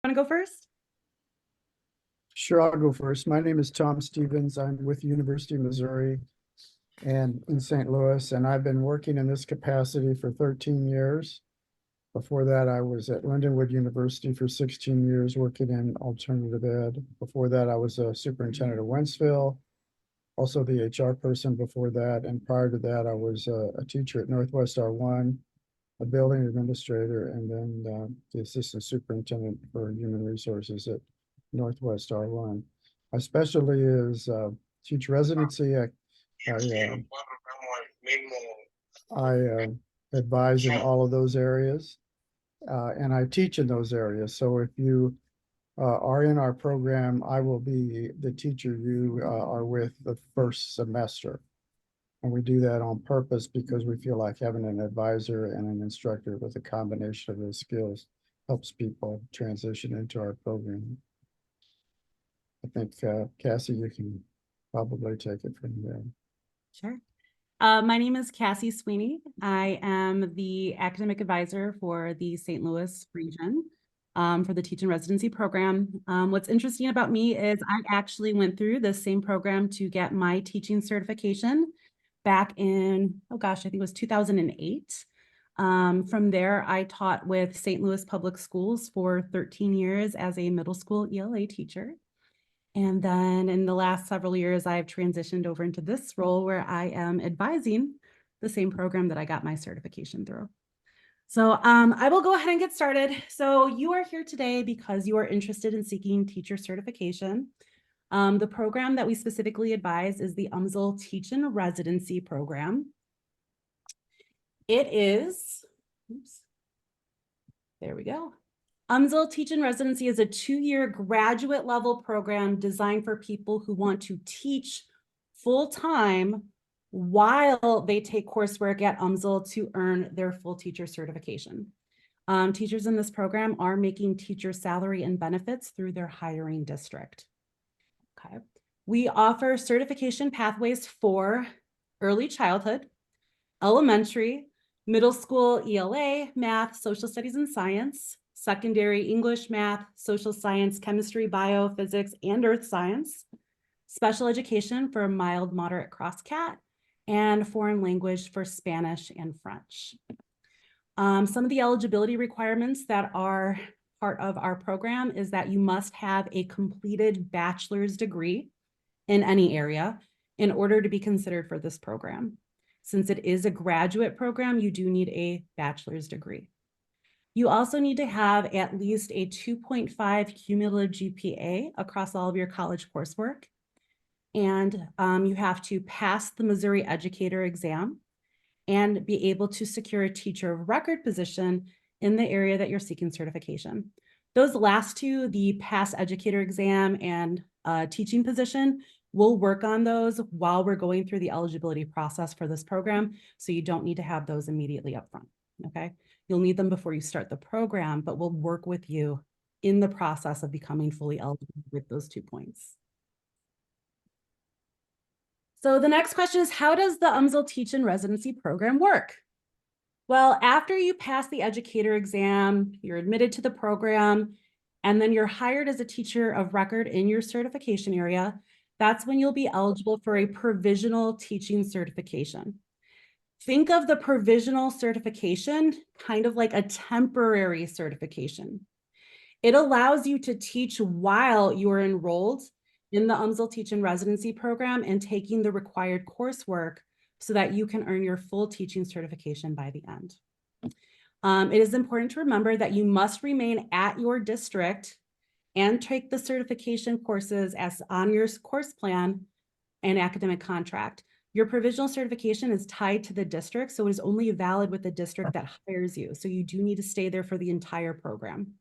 Want to go first? Sure, I'll go first. My name is Tom Stevens. I'm with the University of Missouri and in St. Louis, and I've been working in this capacity for 13 years. Before that, I was at Lindenwood University for 16 years working in alternative ed. Before that, I was a superintendent of Wentzville, also the HR person before that. And prior to that, I was a teacher at Northwest R1, a building administrator, and then the assistant superintendent for human resources at Northwest R1. My specialty is teach residency. I advise in all of those areas, and I teach in those areas. So if you are in our program, I will be the teacher you are with the first semester. And we do that on purpose because we feel like having an advisor and an instructor with a combination of those skills helps people transition into our program. I think, Cassie, you can probably take it from there. Sure. My name is Cassie Sweeney. I am the academic advisor for the St. Louis region for the Teach and Residency program. What's interesting about me is I actually went through the same program to get my teaching certification back in, oh gosh, I think it was 2008. From there, I taught with St. Louis Public Schools for 13 years as a middle school ELA teacher. And then in the last several years, I've transitioned over into this role where I am advising the same program that I got my certification through. So I will go ahead and get started. So you are here today because you are interested in seeking teacher certification. The program that we specifically advise is the UMSL Teach and Residency program. It is, oops, there we go. UMSL Teach and Residency is a 2-year graduate level program designed for people who want to teach full-time while they take coursework at UMSL to earn their full teacher certification. Teachers in this program are making teacher salary and benefits through their hiring district. Okay. We offer certification pathways for early childhood, elementary, middle school ELA, math, social studies and science, secondary English, math, social science, chemistry, bio, physics, and earth science, special education for mild, moderate cross-cat, and foreign language for Spanish and French. Some of the eligibility requirements that are part of our program is that you must have a completed bachelor's degree in any area in order to be considered for this program. Since it is a graduate program, you do need a bachelor's degree. You also need to have at least a 2.5 cumulative GPA across all of your college coursework. And you have to pass the Missouri Educator exam and be able to secure a teacher of record position in the area that you're seeking certification. Those last two, the pass educator exam and teaching position, we'll work on those while we're going through the eligibility process for this program. So you don't need to have those immediately up front, okay? You'll need them before you start the program, but we'll work with you in the process of becoming fully eligible with those 2 points. So the next question is, how does the UMSL Teach and Residency program work? Well, after you pass the educator exam, you're admitted to the program, and then you're hired as a teacher of record in your certification area. That's when you'll be eligible for a provisional teaching certification. Think of the provisional certification kind of like a temporary certification. It allows you to teach while you are enrolled in the UMSL Teach and Residency program and taking the required coursework so that you can earn your full teaching certification by the end. It is important to remember that you must remain at your district and take the certification courses as on your course plan and academic contract. Your provisional certification is tied to the district, so it is only valid with the district that hires you. So you do need to stay there for the entire program.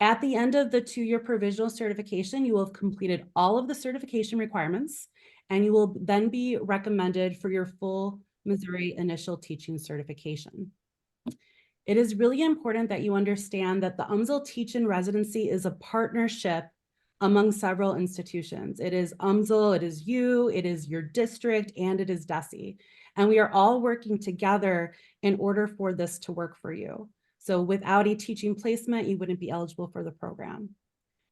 At the end of the 2-year provisional certification, you will have completed all of the certification requirements, and you will then be recommended for your full Missouri initial teaching certification. It is really important that you understand that the UMSL Teach and Residency is a partnership among several institutions. It is UMSL, it is you, it is your district, and it is DESE. And we are all working together in order for this to work for you. So without a teaching placement, you wouldn't be eligible for the program.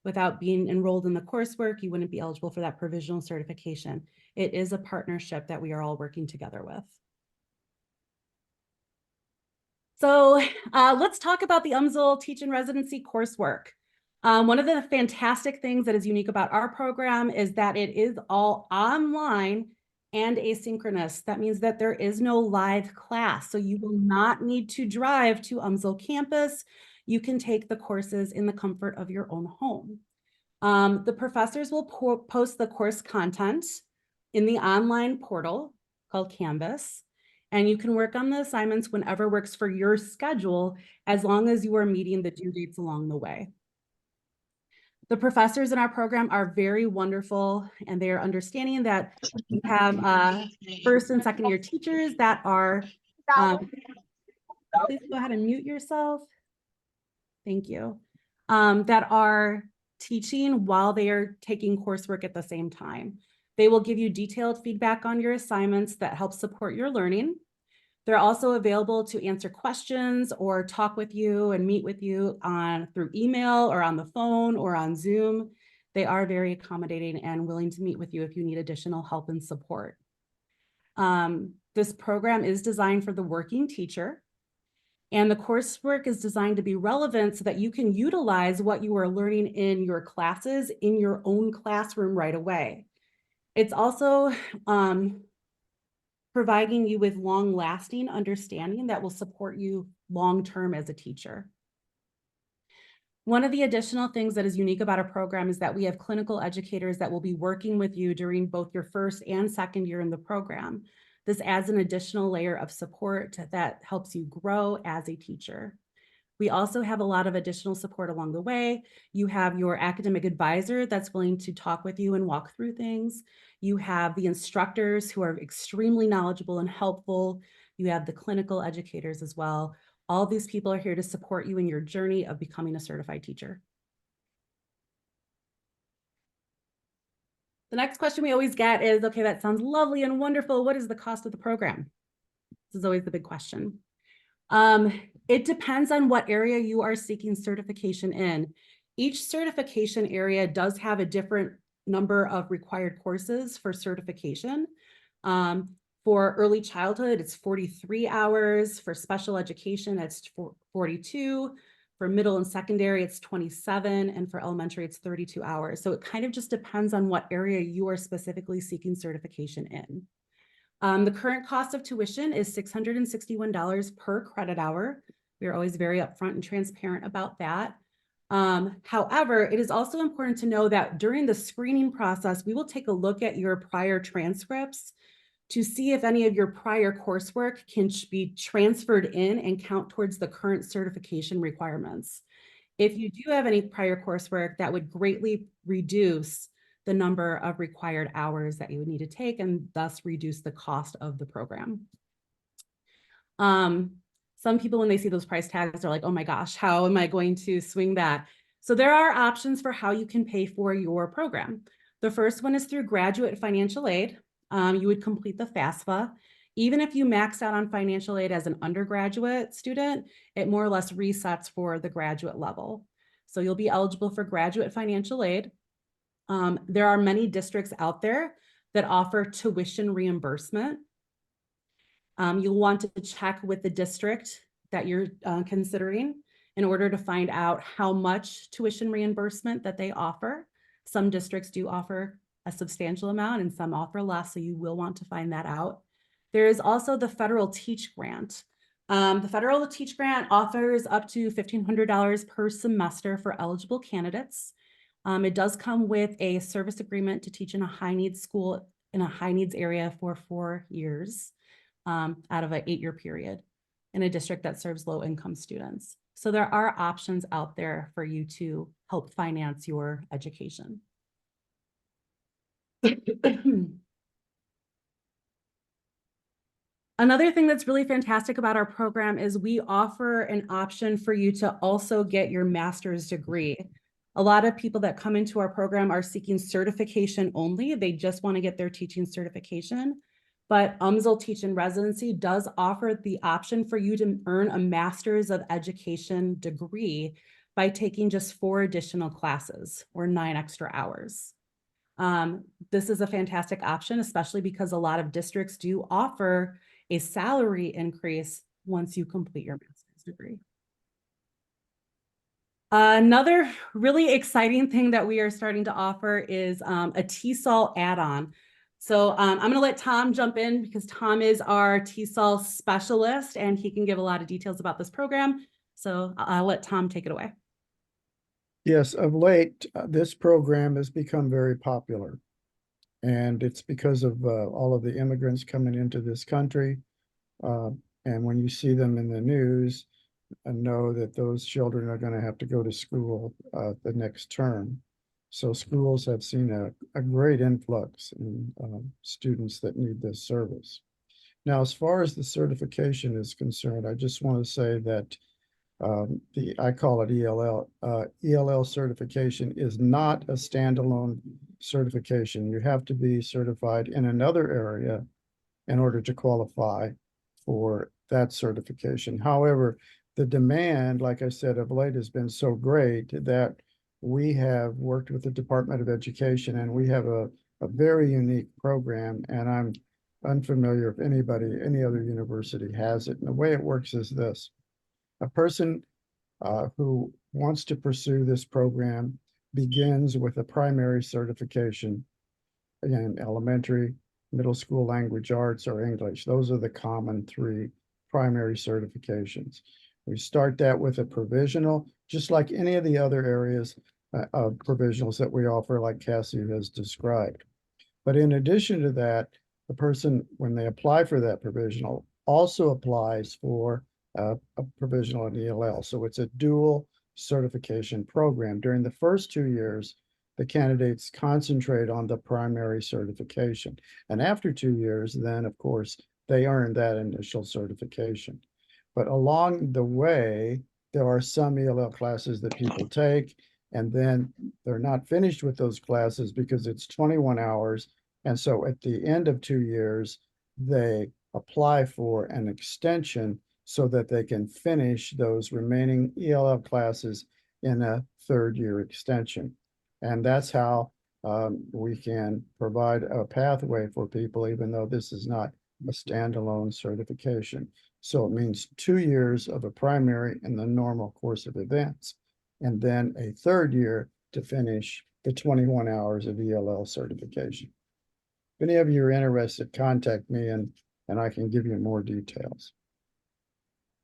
Without being enrolled in the coursework, you wouldn't be eligible for that provisional certification. It is a partnership that we are all working together with. So let's talk about the UMSL Teach in Residency coursework. One of the fantastic things that is unique about our program is that it is all online and asynchronous. That means that there is no live class. So you will not need to drive to UMSL campus. You can take the courses in the comfort of your own home. The professors will post the course content in the online portal called Canvas, and you can work on the assignments whenever works for your schedule, as long as you are meeting the due dates along the way. The professors in our program are very wonderful, and they are understanding that we have first and second year teachers that are, please go ahead and mute yourself. Thank you. That are teaching while they are taking coursework at the same time. They will give you detailed feedback on your assignments that help support your learning. They're also available to answer questions or talk with you and meet with you through email or on the phone or on Zoom. They are very accommodating and willing to meet with you if you need additional help and support. This program is designed for the working teacher, and the coursework is designed to be relevant so that you can utilize what you are learning in your classes in your own classroom right away. It's also providing you with long-lasting understanding that will support you long-term as a teacher. One of the additional things that is unique about our program is that we have clinical educators that will be working with you during both your first and second year in the program. This adds an additional layer of support that helps you grow as a teacher. We also have a lot of additional support along the way. You have your academic advisor that's willing to talk with you and walk through things. You have the instructors who are extremely knowledgeable and helpful. You have the clinical educators as well. All these people are here to support you in your journey of becoming a certified teacher. The next question we always get is, okay, that sounds lovely and wonderful. What is the cost of the program? This is always the big question. It depends on what area you are seeking certification in. Each certification area does have a different number of required courses for certification. For early childhood, it's 43 hours. For special education, it's 42. For middle and secondary, it's 27. And for elementary, it's 32 hours. So it kind of just depends on what area you are specifically seeking certification in. The current cost of tuition is $661 per credit hour. We are always very upfront and transparent about that. However, it is also important to know that during the screening process, we will take a look at your prior transcripts to see if any of your prior coursework can be transferred in and count towards the current certification requirements. If you do have any prior coursework, that would greatly reduce the number of required hours that you would need to take and thus reduce the cost of the program. Some people, when they see those price tags, are like, oh my gosh, how am I going to swing that? So there are options for how you can pay for your program. The first one is through graduate financial aid. You would complete the FAFSA. Even if you max out on financial aid as an undergraduate student, it more or less resets for the graduate level. So you'll be eligible for graduate financial aid. There are many districts out there that offer tuition reimbursement. You'll want to check with the district that you're considering in order to find out how much tuition reimbursement that they offer. Some districts do offer a substantial amount and some offer less, so you will want to find that out. There is also the federal Teach Grant. The federal Teach Grant offers up to $1,500 per semester for eligible candidates. It does come with a service agreement to teach in a high needs school in a high needs area for 4 years out of an 8-year period in a district that serves low income students. So there are options out there for you to help finance your education. Another thing that's really fantastic about our program is we offer an option for you to also get your master's degree. A lot of people that come into our program are seeking certification only. They just want to get their teaching certification. but UMSL Teaching Residency does offer the option for you to earn a Master's of Education degree by taking just 4 additional classes or 9 extra hours. This is a fantastic option, especially because a lot of districts do offer a salary increase once you complete your master's degree. Another really exciting thing that we are starting to offer is a TESOL add-on. So I'm going to let Tom jump in because Tom is our TESOL specialist and he can give a lot of details about this program. So I'll let Tom take it away. Yes, of late, this program has become very popular. And it's because of all of the immigrants coming into this country. And when you see them in the news, know that those children are going to have to go to school the next term. So schools have seen a great influx in students that need this service. Now, as far as the certification is concerned, I just want to say that I call it ELL. ELL certification is not a standalone certification. You have to be certified in another area in order to qualify for that certification. However, the demand, like I said, of late has been so great that we have worked with the Department of Education and we have a very unique program, and I'm unfamiliar if any other university has it. And the way it works is this. A person who wants to pursue this program begins with a primary certification in elementary, middle school language arts, or English. Those are the common 3 primary certifications. We start that with a provisional, just like any of the other areas of provisionals that we offer, like Cassie has described. But in addition to that, the person, when they apply for that provisional, also applies for a provisional in ELL. So it's a dual certification program. During the first 2 years, the candidates concentrate on the primary certification. And after 2 years, then of course, they earn that initial certification. But along the way, there are some ELL classes that people take, and then they're not finished with those classes because it's 21 hours. And so at the end of 2 years, they apply for an extension so that they can finish those remaining ELL classes in a 3rd year extension. And that's how we can provide a pathway for people, even though this is not a standalone certification. So it means 2 years of a primary in the normal course of events, and then a 3rd year to finish the 21 hours of ELL certification. If any of you are interested, contact me and I can give you more details.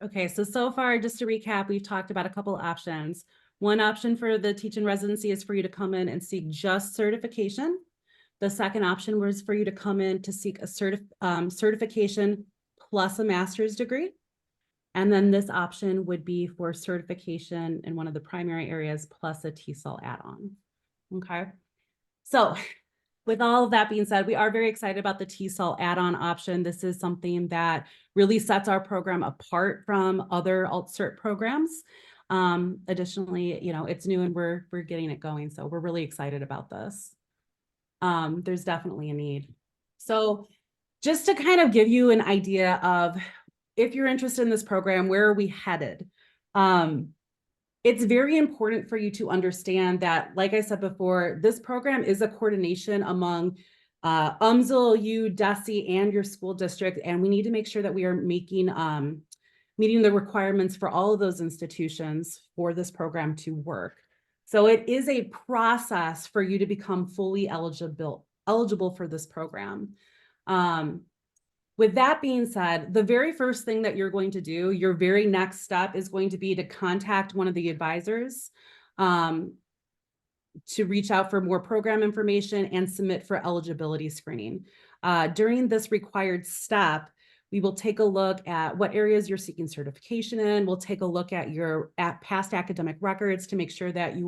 Okay, so far, just to recap, we've talked about a couple options. One option for the teaching residency is for you to come in and seek just certification. The second option was for you to come in to seek a certification plus a master's degree. And then this option would be for certification in one of the primary areas plus a TESOL add-on. Okay, so with all of that being said, we are very excited about the TESOL add-on option. This is something that really sets our program apart from other alt-cert programs. Additionally, you know, it's new and we're getting it going, so we're really excited about this. There's definitely a need. So just to kind of give you an idea of if you're interested in this program, where are we headed? It's very important for you to understand that, like I said before, this program is a coordination among UMSL, you, DESE, and your school district, and we need to make sure that we are meeting the requirements for all of those institutions for this program to work. So it is a process for you to become fully eligible for this program. With that being said, the very first thing that you're going to do, your very next step is going to be to contact one of the advisors to reach out for more program information and submit for eligibility screening. During this required step, we will take a look at what areas you're seeking certification in. We'll take a look at your past academic records to make sure that you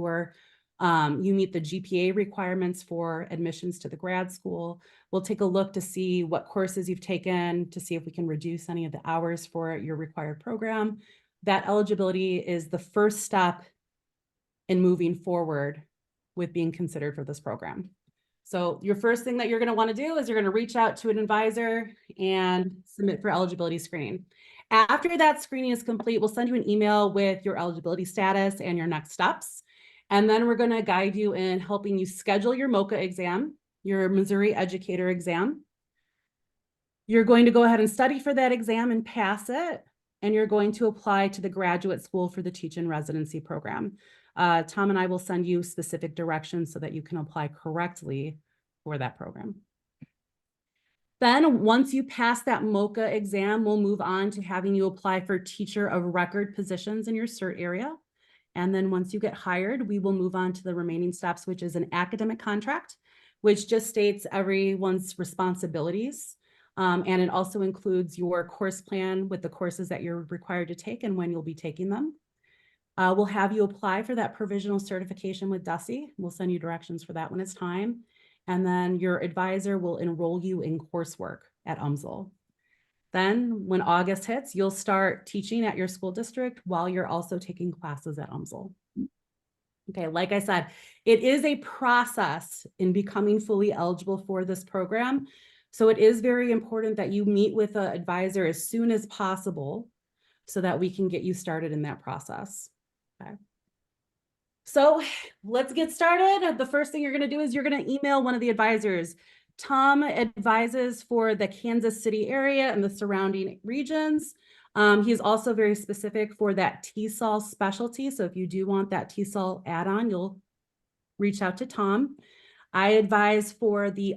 meet the GPA requirements for admissions to the grad school. We'll take a look to see what courses you've taken to see if we can reduce any of the hours for your required program. That eligibility is the first step in moving forward with being considered for this program. So your first thing that you're going to want to do is you're going to reach out to an advisor and submit for eligibility screening. After that screening is complete, we'll send you an email with your eligibility status and your next steps. And then we're going to guide you in helping you schedule your MOCA exam, your Missouri Educator exam. You're going to go ahead and study for that exam and pass it. And you're going to apply to the graduate school for the teach-in residency program. Tom and I will send you specific directions so that you can apply correctly for that program. Then once you pass that MOCA exam, we'll move on to having you apply for teacher of record positions in your CERT area. And then once you get hired, we will move on to the remaining steps, which is an academic contract, which just states everyone's responsibilities. And it also includes your course plan with the courses that you're required to take and when you'll be taking them. We'll have you apply for that provisional certification with DUSI. We'll send you directions for that when it's time. And then your advisor will enroll you in coursework at UMSL. Then when August hits, you'll start teaching at your school district while you're also taking classes at UMSL. Okay, like I said, it is a process in becoming fully eligible for this program. So it is very important that you meet with an advisor as soon as possible so that we can get you started in that process. Okay. So let's get started. The first thing you're going to do is you're going to email one of the advisors. Tom advises for the Kansas City area and the surrounding regions. He's also very specific for that TESOL specialty. So if you do want that TESOL add-on, you'll reach out to Tom. I advise for the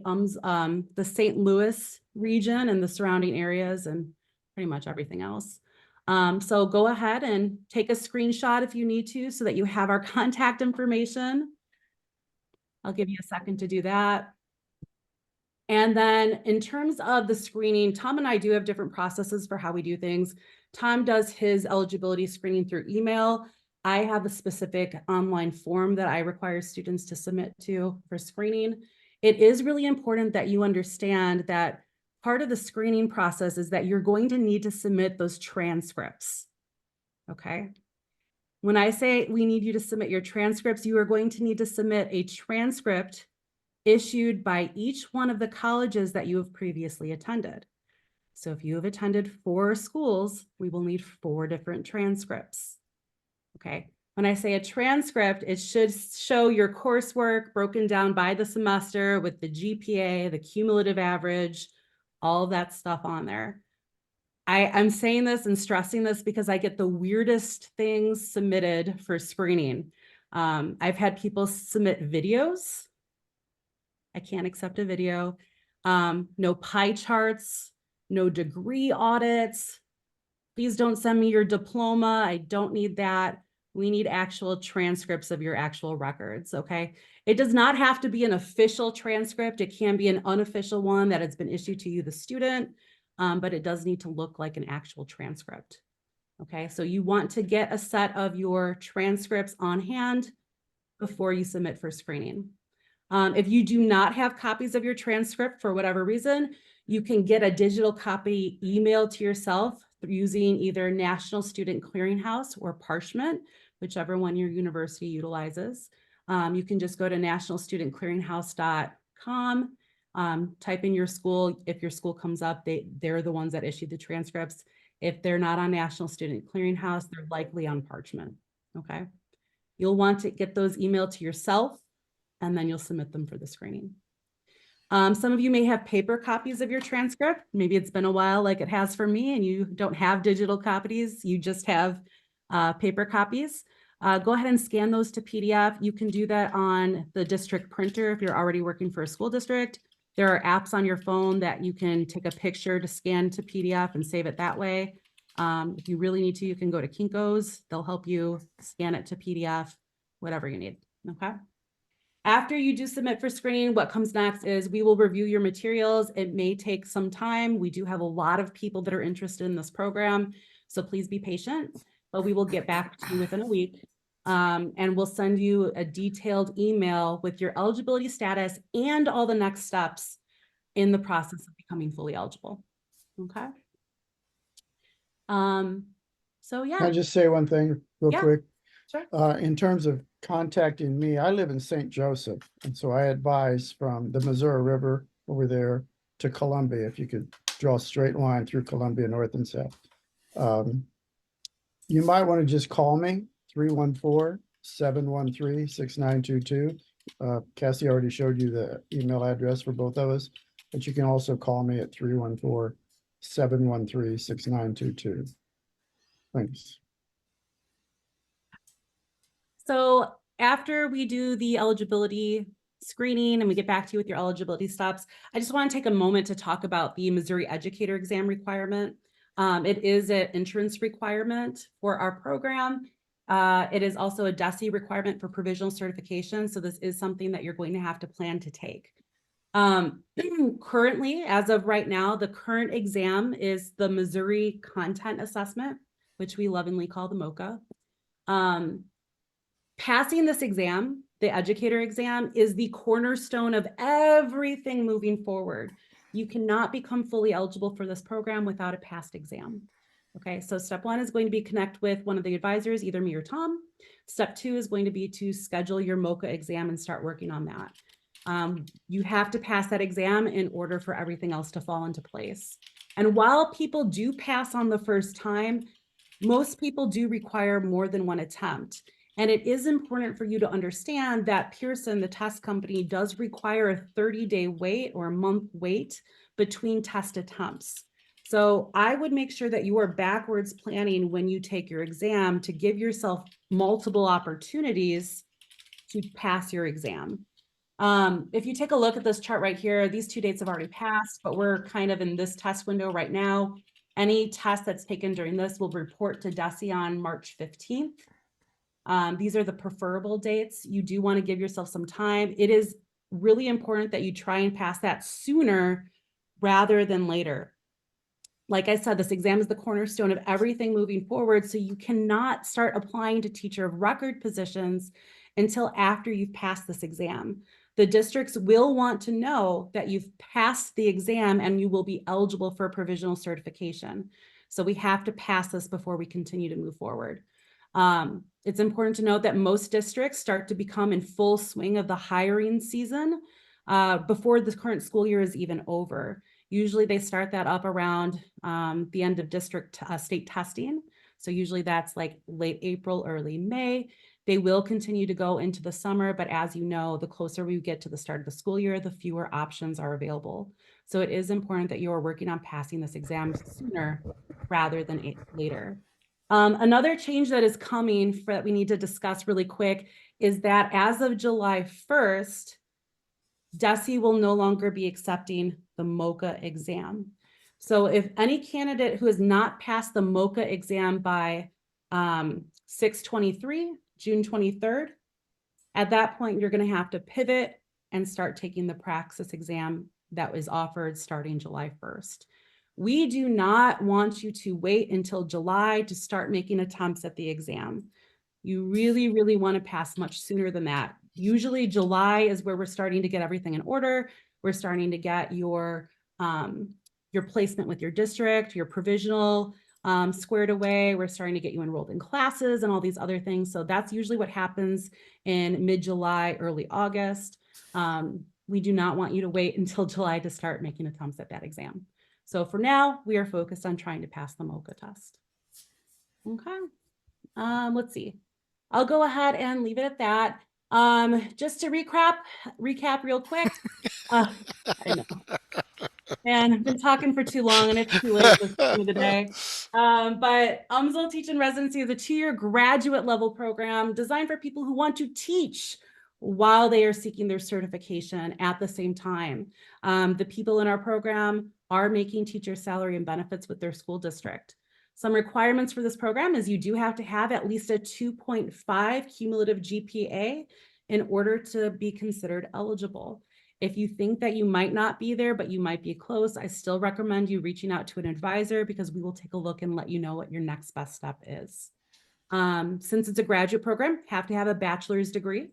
St. Louis region and the surrounding areas and pretty much everything else. So go ahead and take a screenshot if you need to so that you have our contact information. I'll give you a second to do that. And then in terms of the screening, Tom and I do have different processes for how we do things. Tom does his eligibility screening through email. I have a specific online form that I require students to submit to for screening. It is really important that you understand that part of the screening process is that you're going to need to submit those transcripts, okay? When I say we need you to submit your transcripts, you are going to need to submit a transcript issued by each one of the colleges that you have previously attended. So if you have attended 4 schools, we will need 4 different transcripts, okay? When I say a transcript, it should show your coursework broken down by the semester with the GPA, the cumulative average, all of that stuff on there. I'm saying this and stressing this because I get the weirdest things submitted for screening. I've had people submit videos. I can't accept a video. No pie charts, no degree audits. Please don't send me your diploma. I don't need that. We need actual transcripts of your actual records, okay? It does not have to be an official transcript. It can be an unofficial one that has been issued to you, the student, but it does need to look like an actual transcript, okay? So you want to get a set of your transcripts on hand before you submit for screening. If you do not have copies of your transcript for whatever reason, you can get a digital copy emailed to yourself using either National Student Clearinghouse or Parchment, whichever one your university utilizes. You can just go to nationalstudentclearinghouse.com, type in your school. If your school comes up, they're the ones that issue the transcripts. If they're not on National Student Clearinghouse, they're likely on Parchment, okay? You'll want to get those emailed to yourself, and then you'll submit them for the screening. Some of you may have paper copies of your transcript. Maybe it's been a while like it has for me and you don't have digital copies. You just have paper copies. Go ahead and scan those to PDF. You can do that on the district printer if you're already working for a school district. There are apps on your phone that you can take a picture to scan to PDF and save it that way. If you really need to, you can go to Kinko's. They'll help you scan it to PDF, whatever you need, okay? After you do submit for screening, what comes next is we will review your materials. It may take some time. We do have a lot of people that are interested in this program, so please be patient, but we will get back to you within a week. And we'll send you a detailed email with your eligibility status and all the next steps in the process of becoming fully eligible, okay? So Can I yeah, just say one thing real Yeah. quick? sure. In terms of contacting me. I live in St. Joseph, and so I advise from the Missouri River over there to Columbia, if you could draw a straight line through Columbia, north and south. You might want to just call me, 314-713-6922. Cassie already showed you the email address for both of us, but you can also call me at 314-713-6922. Thanks. So after we do the eligibility screening and we get back to you with your eligibility steps, I just want to take a moment to talk about the Missouri Educator Exam requirement. It is an entrance requirement for our program. It is also a DESE requirement for provisional certification. So this is something that you're going to have to plan to take. Currently, as of right now, the current exam is the Missouri Content Assessment, which we lovingly call the MOCA. Passing this exam, the educator exam, is the cornerstone of everything moving forward. You cannot become fully eligible for this program without a passed exam. Okay, so step one is going to be connect with one of the advisors, either me or Tom. Step two is going to be to schedule your MOCA exam and start working on that. You have to pass that exam in order for everything else to fall into place. And while people do pass on the first time, most people do require more than one attempt. And it is important for you to understand that Pearson, the test company, does require a 30-day wait or a month wait between test attempts. So I would make sure that you are backwards planning when you take your exam to give yourself multiple opportunities to pass your exam. If you take a look at this chart right here, these two dates have already passed, but we're kind of in this test window right now. Any test that's taken during this will report to DESE on March 15th. These are the preferable dates. You do want to give yourself some time. It is really important that you try and pass that sooner rather than later. Like I said, this exam is the cornerstone of everything moving forward, so you cannot start applying to teacher of record positions until after you've passed this exam. The districts will want to know that you've passed the exam and you will be eligible for a provisional certification. So we have to pass this before we continue to move forward. It's important to note that most districts start to become in full swing of the hiring season before the current school year is even over. Usually they start that up around the end of district state testing. So usually that's like late April, early May. They will continue to go into the summer, but as you know, the closer we get to the start of the school year, the fewer options are available. So it is important that you are working on passing this exam sooner rather than later. Another change that is coming that we need to discuss really quick is that as of July 1st, DESE will no longer be accepting the MOCA exam. So if any candidate who has not passed the MOCA exam by 6/23, June 23rd, at that point, you're going to have to pivot and start taking the praxis exam that was offered starting July 1st. We do not want you to wait until July to start making attempts at the exam. You really, really want to pass much sooner than that. Usually July is where we're starting to get everything in order. We're starting to get your placement with your district, your provisional squared away. We're starting to get you enrolled in classes and all these other things. So that's usually what happens in mid-July, early August. We do not want you to wait until July to start making attempts at that exam. So for now, we are focused on trying to pass the MOCA test. Okay, let's see. I'll go ahead and leave it at that. Just to recap real quick. I know. And I've been talking for too long and it's too late at this time of the day. But UMSL Teaching Residency is a 2-year graduate level program designed for people who want to teach while they are seeking their certification at the same time. The people in our program are making teacher salary and benefits with their school district. Some requirements for this program is you do have to have at least a 2.5 cumulative GPA in order to be considered eligible. If you think that you might not be there, but you might be close, I still recommend you reaching out to an advisor because we will take a look and let you know what your next best step is. Since it's a graduate program, have to have a bachelor's degree.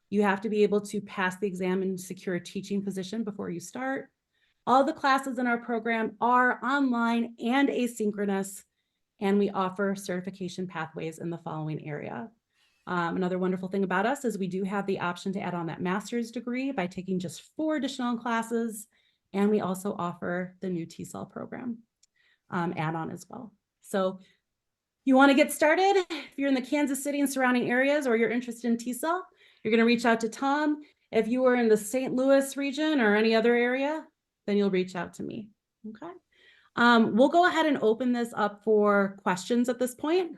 You have to be able to pass the exam and secure a teaching position before you start. All the classes in our program are online and asynchronous, and we offer certification pathways in the following area. Another wonderful thing about us is we do have the option to add on that master's degree by taking just 4 additional classes. And we also offer the new T-cell program add-on as well. So you want to get started, if you're in the Kansas City and surrounding areas, or you're interested in T-cell, you're going to reach out to Tom. If you are in the St. Louis region or any other area, then you'll reach out to me. Okay. We'll go ahead and open this up for questions at this point,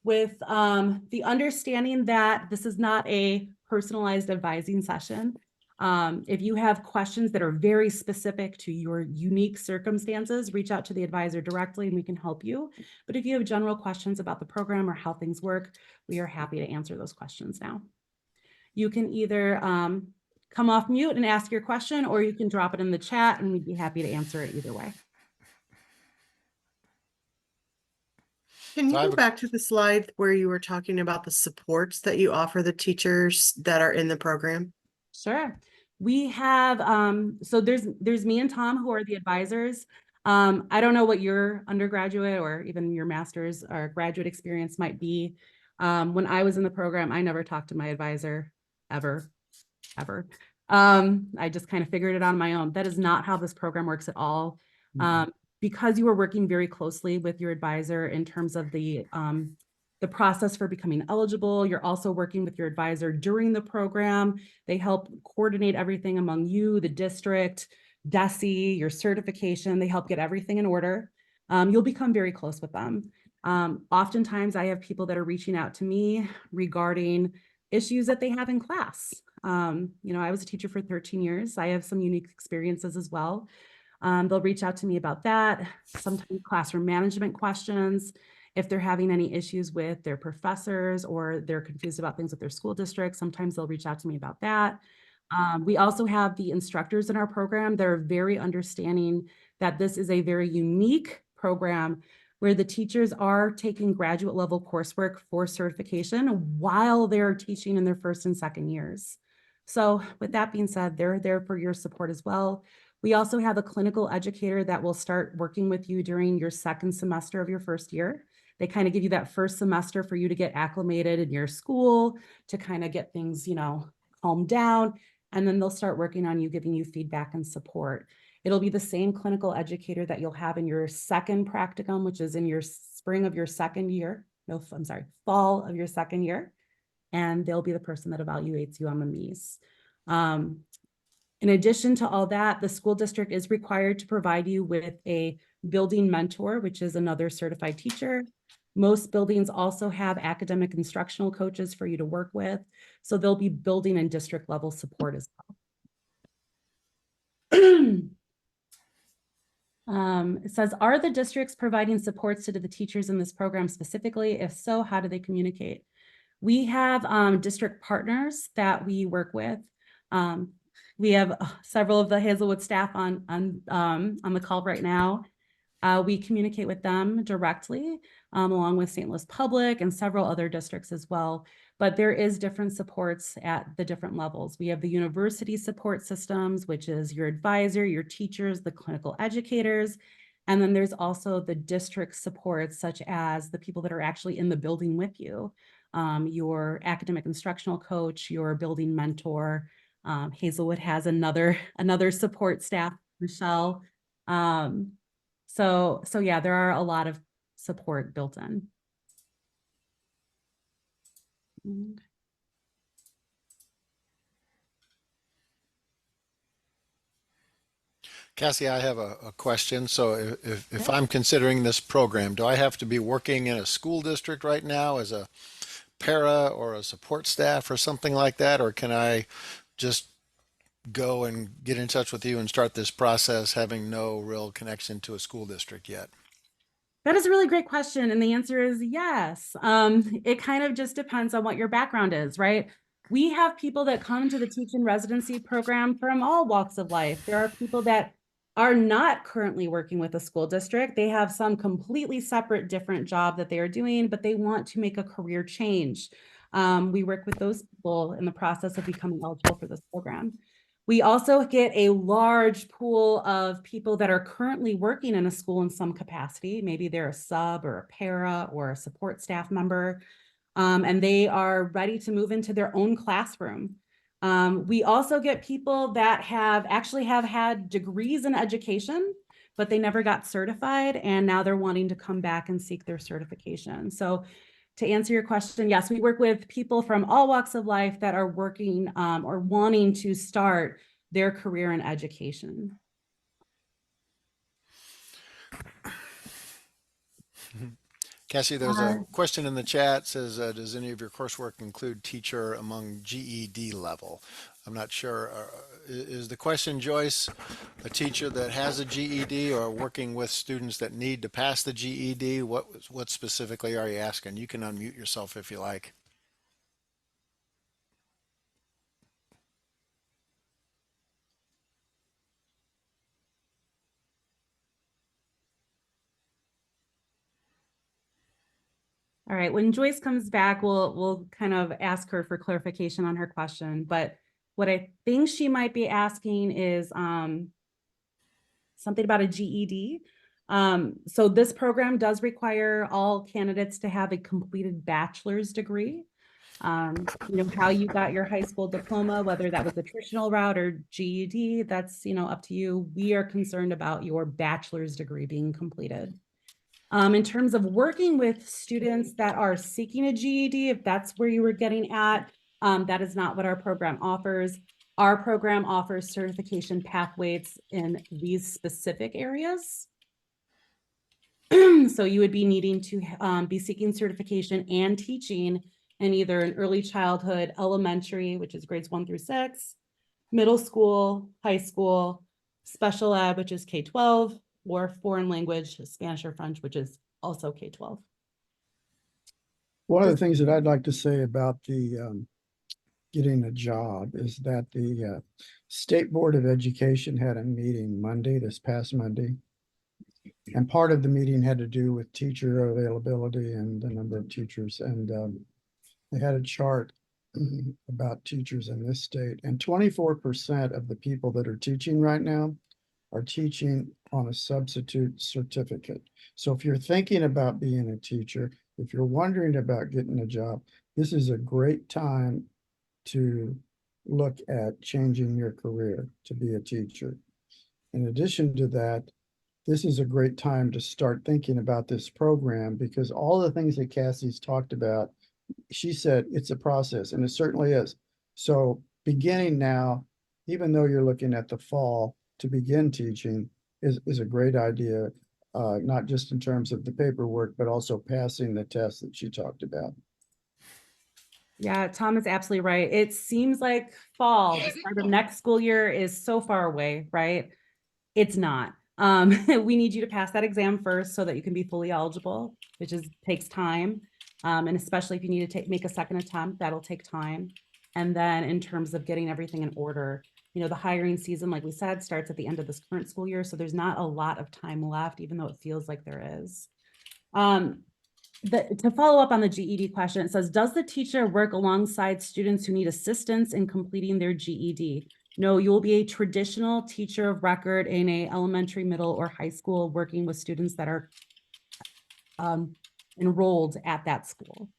with the understanding that this is not a personalized advising session. If you have questions that are very specific to your unique circumstances, reach out to the advisor directly and we can help you. But if you have general questions about the program or how things work, we are happy to answer those questions now. You can either come off mute and ask your question, or you can drop it in the chat and we'd be happy to answer it either way. Can you So I have go a- back to the slide where you were talking about the supports that you offer the teachers that are in the program? Sure. We have, so there's me and Tom who are the advisors. I don't know what your undergraduate or even your master's or graduate experience might be. When I was in the program, I never talked to my advisor ever. I just kind of figured it out on my own. That is not how this program works at all. Because you are working very closely with your advisor in terms of the process for becoming eligible. You're also working with your advisor during the program. They help coordinate everything among you, the district, DESE, your certification. They help get everything in order. You'll become very close with them. Oftentimes I have people that are reaching out to me regarding issues that they have in class. I was a teacher for 13 years. I have some unique experiences as well. They'll reach out to me about that. Sometimes classroom management questions. If they're having any issues with their professors or they're confused about things with their school district, sometimes they'll reach out to me about that. We also have the instructors in our program that are very understanding that this is a very unique program where the teachers are taking graduate level coursework for certification while they're teaching in their first and second years. So with that being said, they're there for your support as well. We also have a clinical educator that will start working with you during your second semester of your first year. They kind of give you that first semester for you to get acclimated in your school, to kind of get things, calmed down. And then they'll start working on you, giving you feedback and support. It'll be the same clinical educator that you'll have in your second practicum, which is in your spring of your second year. No, I'm sorry, fall of your second year. And they'll be the person that evaluates you on the MEs. In addition to all that, the school district is required to provide you with a building mentor, which is another certified teacher. Most buildings also have academic instructional coaches for you to work with. So they'll be building and district level support as well. It says, are the districts providing supports to the teachers in this program specifically? If so, how do they communicate? We have district partners that we work with. We have several of the Hazelwood staff on the call right now. We communicate with them directly, along with St. Louis Public and several other districts as well. But there is different supports at the different levels. We have the university support systems, which is your advisor, your teachers, the clinical educators. And then there's also the district supports, such as the people that are actually in the building with you, your academic instructional coach, your building mentor. Hazelwood has another support staff, Michelle. So yeah, there are a lot of support built in. Cassie, I have a question. So if I'm considering this program, do I have to be working in a school district right now as a para or a support staff or something like that? Or can I just go and get in touch with you and start this process having no real connection to a school district yet? That is a really great question. And the answer is yes. It kind of just depends on what your background is, right? We have people that come to the teaching residency program from all walks of life. There are people that are not currently working with a school district. They have some completely separate, different job that they are doing, but they want to make a career change. We work with those people in the process of becoming eligible for this program. We also get a large pool of people that are currently working in a school in some capacity. Maybe they're a sub or a para or a support staff member. and they are ready to move into their own classroom. We also get people that actually have had degrees in education, but they never got certified, and now they're wanting to come back and seek their certification. So to answer your question, yes, we work with people from all walks of life that are working or wanting to start their career in education. Cassie, there's a question in the chat says, does any of your coursework include teacher among GED level? I'm not sure. Is the question, Joyce, a teacher that has a GED or working with students that need to pass the GED? What specifically are you asking? You can unmute yourself if you like. All right, when Joyce comes back, we'll kind of ask her for clarification on her question. But what I think she might be asking is something about a GED. So this program does require all candidates to have a completed bachelor's degree. How you got your high school diploma, whether that was the traditional route or GED, that's, up to you. We are concerned about your bachelor's degree being completed. In terms of working with students that are seeking a GED, if that's where you were getting at, that is not what our program offers. Our program offers certification pathways in these specific areas. So you would be needing to be seeking certification and teaching in either an early childhood, elementary, which is grades 1 through 6, middle school, high school, special ed, which is K-12, or foreign language, Spanish or French, which is also K-12. One of the things that I'd like to say about the getting a job is that the State Board of Education had a meeting this past Monday. And part of the meeting had to do with teacher availability and the number of teachers. And they had a chart about teachers in this state. And 24% of the people that are teaching right now are teaching on a substitute certificate. So if you're thinking about being a teacher, if you're wondering about getting a job, this is a great time to look at changing your career to be a teacher. In addition to that, this is a great time to start thinking about this program, because all the things that Cassie's talked about, she said it's a process, and it certainly is. So beginning now, even though you're looking at the fall to begin teaching, is a great idea, not just in terms of the paperwork, but also passing the test that she talked about. Yeah, Tom is absolutely right. It seems like fall, the start of next school year, is so far away, right? It's not. We need you to pass that exam first so that you can be fully eligible, which takes time. And especially if you need to make a second attempt, that'll take time. And then in terms of getting everything in order, the hiring season, like we said, starts at the end of this current school year. So there's not a lot of time left, even though it feels like there is. To follow up on the GED question, it says, does the teacher work alongside students who need assistance in completing their GED? No, you will be a traditional teacher of record in a elementary, middle, or high school, working with students that are enrolled at that school.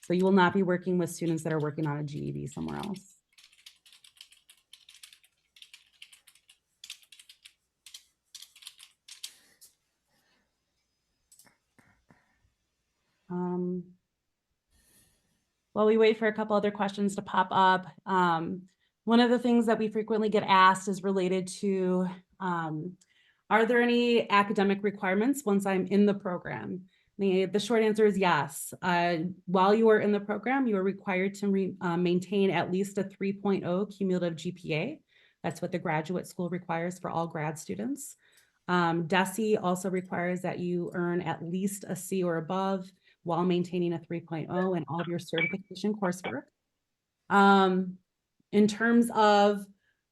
So you will not be working with students that are working on a GED somewhere else. While we wait for a couple other questions to pop up, one of the things that we frequently get asked is related to, are there any academic requirements once I'm in the program? The short answer is yes. While you are in the program, you are required to maintain at least a 3.0 cumulative GPA. That's what the graduate school requires for all grad students. DESE also requires that you earn at least a C or above while maintaining a 3.0 in all of your certification coursework. In terms of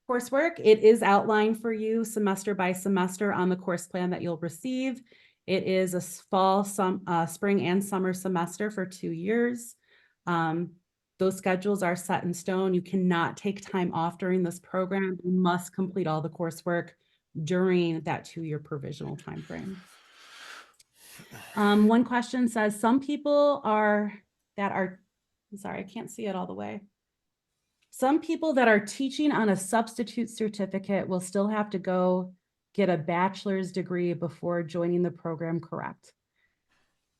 coursework, it is outlined for you semester by semester on the course plan that you'll receive. It is a fall, spring, and summer semester for 2 years. Those schedules are set in stone. You cannot take time off during this program. You must complete all the coursework during that 2-year provisional timeframe. One question says, some people that are, I'm sorry, I can't see it all the way. Some people that are teaching on a substitute certificate will still have to go get a bachelor's degree before joining the program, correct?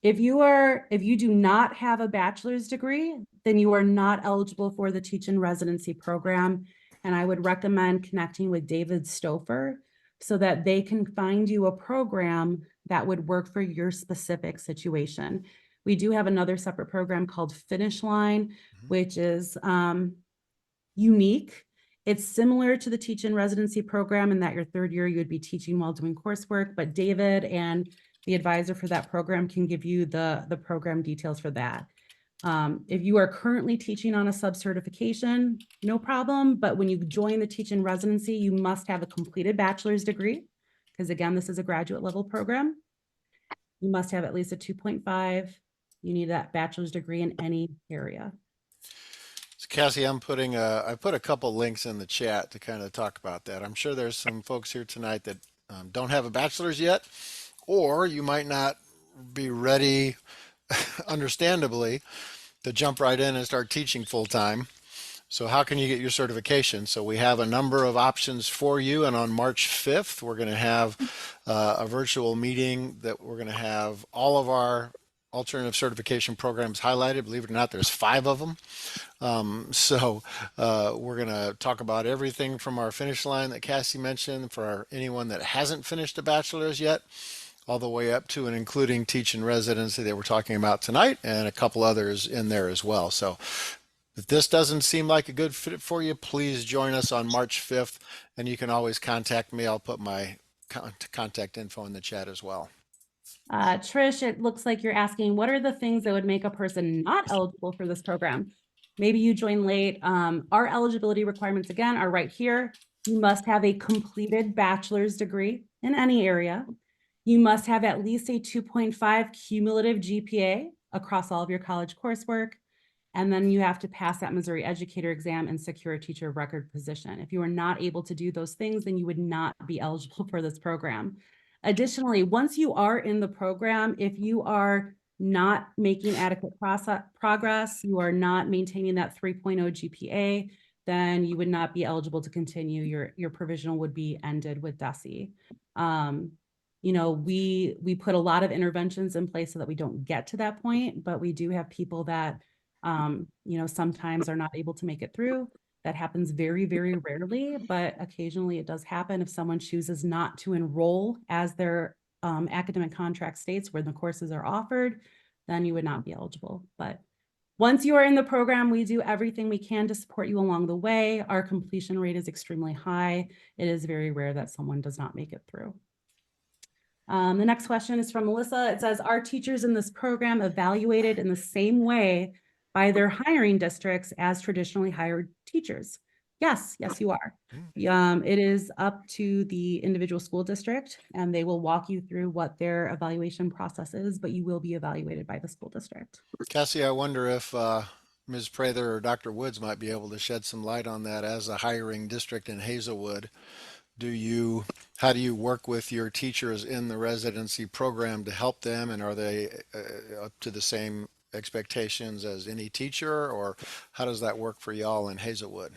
If you do not have a bachelor's degree, then you are not eligible for the teach in residency program. And I would recommend connecting with David Stouffer so that they can find you a program that would work for your specific situation. We do have another separate program called Finish Line, which is unique. It's similar to the teach in residency program in that your third year you would be teaching while doing coursework, but David and the advisor for that program can give you the program details for that. If you are currently teaching on a sub-certification, no problem, but when you join the teach in residency, you must have a completed bachelor's degree, because again, this is a graduate level program. You must have at least a 2.5. You need that bachelor's degree in any area. So Cassie, I put a couple links in the chat to kind of talk about that. I'm sure there's some folks here tonight that don't have a bachelor's yet, or you might not be ready, understandably, to jump right in and start teaching full time. So how can you get your certification? So we have a number of options for you. And on March 5th, we're going to have a virtual meeting that we're going to have all of our alternative certification programs highlighted. Believe it or not, there's 5 of them. We're going to talk about everything from our finish line that Cassie mentioned for anyone that hasn't finished a bachelor's yet, all the way up to and including teach in residency that we're talking about tonight, and a couple others in there as well. So if this doesn't seem like a good fit for you, please join us on March 5th, and you can always contact me. I'll put my contact info in the chat as well. Trish, it looks like you're asking, what are the things that would make a person not eligible for this program? Maybe you joined late. Our eligibility requirements, again, are right here. You must have a completed bachelor's degree in any area. You must have at least a 2.5 cumulative GPA across all of your college coursework. And then you have to pass that Missouri educator exam and secure a teacher of record position. If you are not able to do those things, then you would not be eligible for this program. Additionally, once you are in the program, if you are not making adequate progress, you are not maintaining that 3.0 GPA, then you would not be eligible to continue. Your provisional would be ended with DESE. You know, we put a lot of interventions in place so that we don't get to that point, but we do have people that you know, sometimes are not able to make it through. That happens very, very rarely, but occasionally it does happen if someone chooses not to enroll as their academic contract states where the courses are offered, then you would not be eligible. But once you are in the program, we do everything we can to support you along the way. Our completion rate is extremely high. It is very rare that someone does not make it through. The next question is from Melissa. It says, are teachers in this program evaluated in the same way by their hiring districts as traditionally hired teachers? Yes, you are. It is up to the individual school district, and they will walk you through what their evaluation process is, but you will be evaluated by the school district. Cassie, I wonder if Ms. Prather or Dr. Woods might be able to shed some light on that as a hiring district in Hazelwood. How do you work with your teachers in the residency program to help them, and are they up to the same expectations as any teacher, or how does that work for y'all in Hazelwood?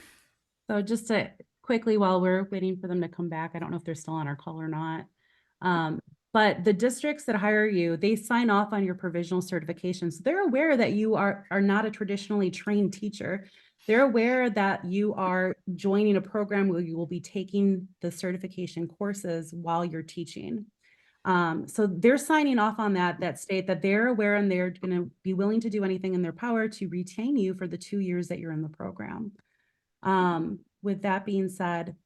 So just to quickly, while we're waiting for them to come back, I don't know if they're still on our call or not. But the districts that hire you, they sign off on your provisional certification. So they're aware that you are not a traditionally trained teacher. They're aware that you are joining a program where you will be taking the certification courses while you're teaching. So they're signing off on that state that they're aware, and they're going to be willing to do anything in their power to retain you for the 2 years that you're in the program. With that being said,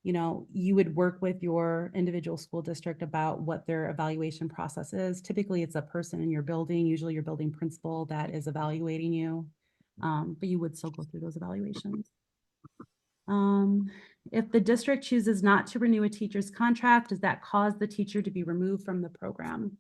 you know, you would work with your individual school district about what their evaluation process is. Typically, it's a person in your building, usually your building principal, that is evaluating you. But you would still go through those evaluations. If the district chooses not to renew a teacher's contract, does that cause the teacher to be removed from the program?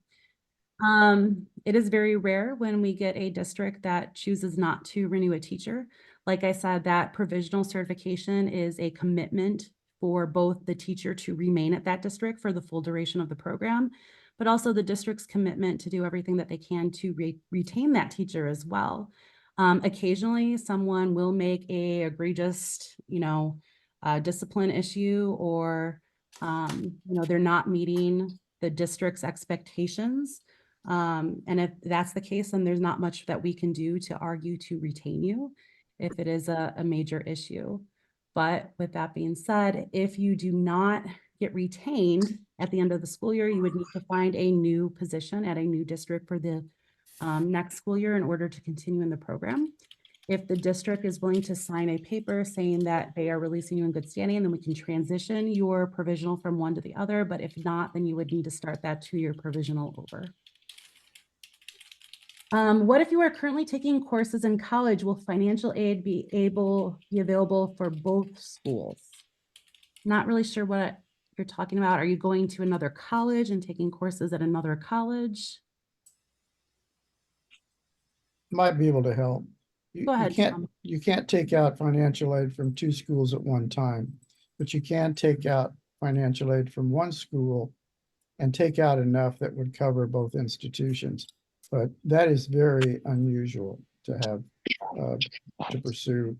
It is very rare when we get a district that chooses not to renew a teacher. Like I said, that provisional certification is a commitment for both the teacher to remain at that district for the full duration of the program, but also the district's commitment to do everything that they can to retain that teacher as well. Occasionally, someone will make a egregious, discipline issue, or, they're not meeting the district's expectations. And if that's the case, then there's not much that we can do to argue to retain you if it is a major issue. But with that being said, if you do not get retained at the end of the school year, you would need to find a new position at a new district for the next school year in order to continue in the program. If the district is willing to sign a paper saying that they are releasing you in good standing, then we can transition your provisional from one to the other. But if not, then you would need to start that 2-year provisional over. What if you are currently taking courses in college? Will financial aid be available for both schools? Not really sure what you're talking about. Are you going to another college and taking courses at another college? Might be able to help. Go ahead, Tom. You can't take out financial aid from 2 schools at one time, but you can take out financial aid from one school and take out enough that would cover both institutions. But that is very unusual to have to pursue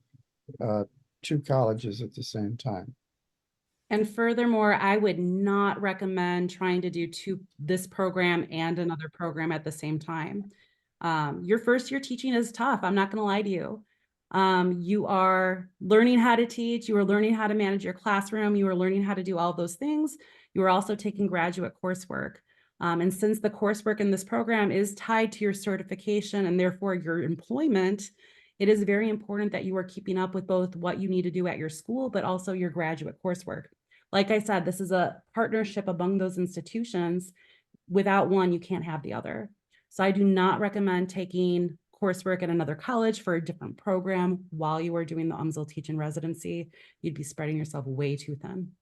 2 colleges at the same time. And furthermore, I would not recommend trying to do this program and another program at the same time. Your first year teaching is tough. I'm not going to lie to you. You are learning how to teach. You are learning how to manage your classroom. You are learning how to do all those things. You are also taking graduate coursework. And since the coursework in this program is tied to your certification and therefore your employment, it is very important that you are keeping up with both what you need to do at your school, but also your graduate coursework. Like I said, this is a partnership among those institutions. Without one, you can't have the other. So I do not recommend taking coursework at another college for a different program while you are doing the UMSL teaching residency. You'd be spreading yourself way too thin.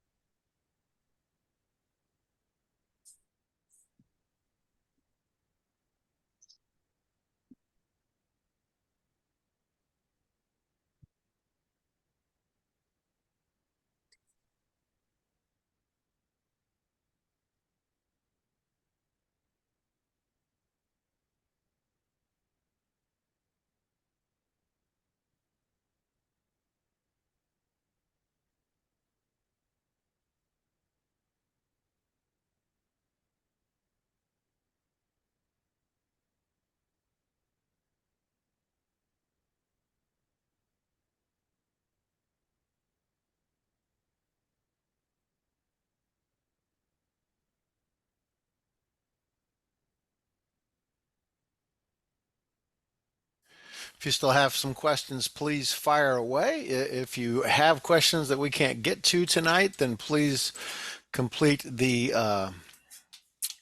If you still have some questions, please fire away. If you have questions that we can't get to tonight, then please complete the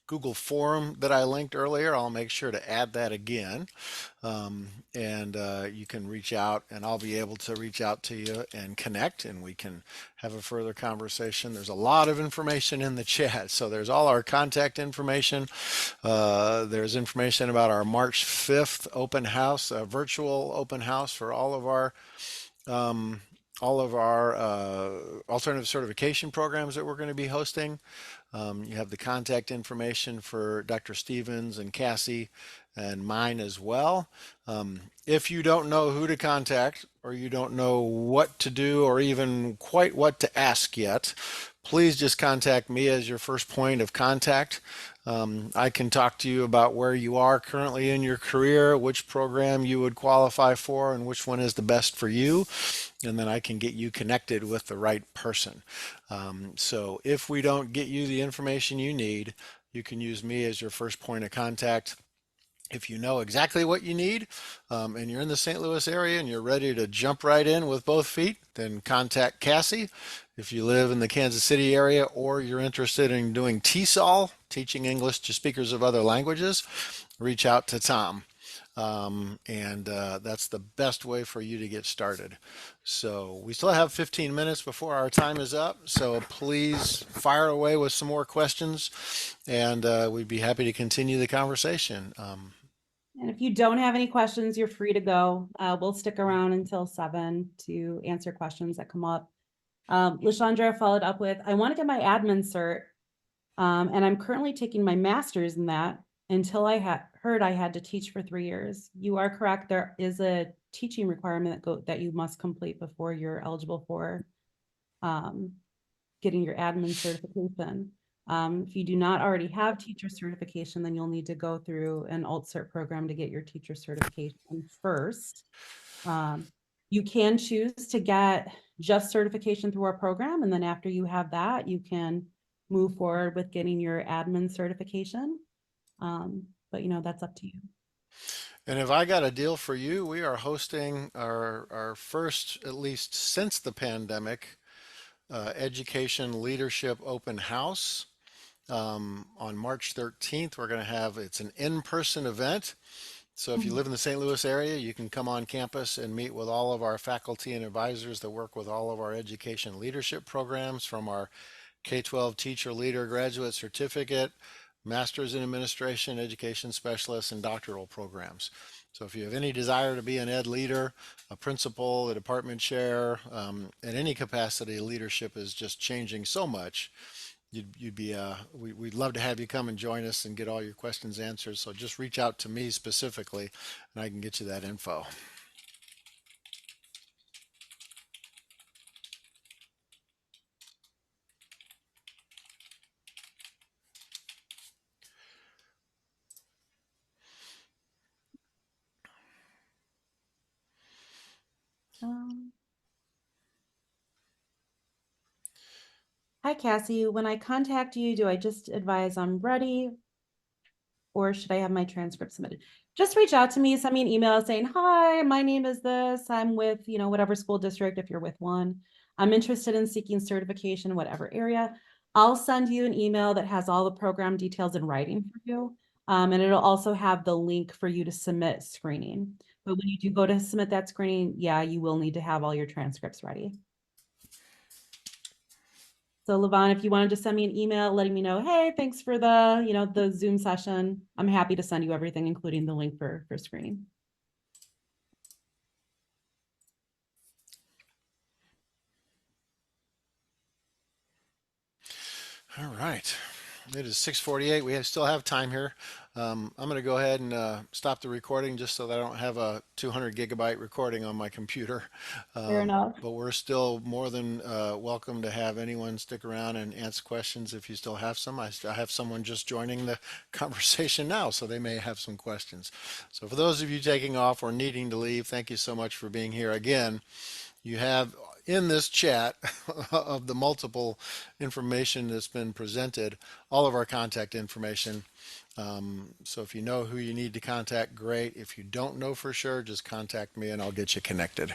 Google form that I linked earlier. I'll make sure to add that again. You can reach out, and I'll be able to reach out to you and connect, and we can have a further conversation. There's a lot of information in the chat. So there's all our contact information. There's information about our March 5th open house, virtual open house for all of our alternative certification programs that we're going to be hosting. You have the contact information for Dr. Stevens and Cassie and mine as well. If you don't know who to contact, or you don't know what to do, or even quite what to ask yet, please just contact me as your first point of contact. I can talk to you about where you are currently in your career, which program you would qualify for, and which one is the best for you. And then I can get you connected with the right person. So if we don't get you the information you need, you can use me as your first point of contact. If you know exactly what you need and you're in the St. Louis area and you're ready to jump right in with both feet, then contact Cassie. If you live in the Kansas City area, or you're interested in doing TESOL, teaching English to speakers of other languages, reach out to Tom. That's the best way for you to get started. So we still have 15 minutes before our time is up. So please fire away with some more questions, and we'd be happy to continue the conversation. And if you don't have any questions, you're free to go. We'll stick around until 7 to answer questions that come up. Lashandra followed up with, I want to get my admin cert. And I'm currently taking my master's in that until I heard I had to teach for 3 years. You are correct. There is a teaching requirement that you must complete before you're eligible for getting your admin certification. If you do not already have teacher certification, then you'll need to go through an alt-cert program to get your teacher certification first. You can choose to get just certification through our program, and then after you have that, you can move forward with getting your admin certification. But that's up to you. And if I got a deal for you, we are hosting our first, at least since the pandemic, education leadership open house on March 13th. We're going to have, it's an in-person event. So if you live in the St. Louis area, you can come on campus and meet with all of our faculty and advisors that work with all of our education leadership programs, from our K-12 teacher leader graduate certificate, master's in administration, education specialists, and doctoral programs. So if you have any desire to be an ed leader, a principal, a department chair, in any capacity, leadership is just changing so much. We'd love to have you come and join us and get all your questions answered. So just reach out to me specifically and I can get you that info. Hi, Cassie. When I contact you, do I just advise I'm ready, or should I have my transcript submitted? Just reach out to me, send me an email saying, hi, my name is this. I'm with, whatever school district, if you're with one. I'm interested in seeking certification in whatever area. I'll send you an email that has all the program details in writing for you. And it'll also have the link for you to submit screening. But when you do go to submit that screening, yeah, you will need to have all your transcripts ready. So Levon, if you want to just send me an email letting me know, hey, thanks for the Zoom session, I'm happy to send you everything, including the link for screening. All right. It is 6:48. We still have time here. I'm going to go ahead and stop the recording just so that I don't have a 200 gigabyte recording on my computer. Fair enough. But we're still more than welcome to have anyone stick around and answer questions if you still have some. I have someone just joining the conversation now, so they may have some questions. So for those of you taking off or needing to leave, thank you so much for being here. Again, you have in this chat of the multiple information that's been presented, all of our contact information. So if you know who you need to contact, great. If you don't know for sure, just contact me and I'll get you connected.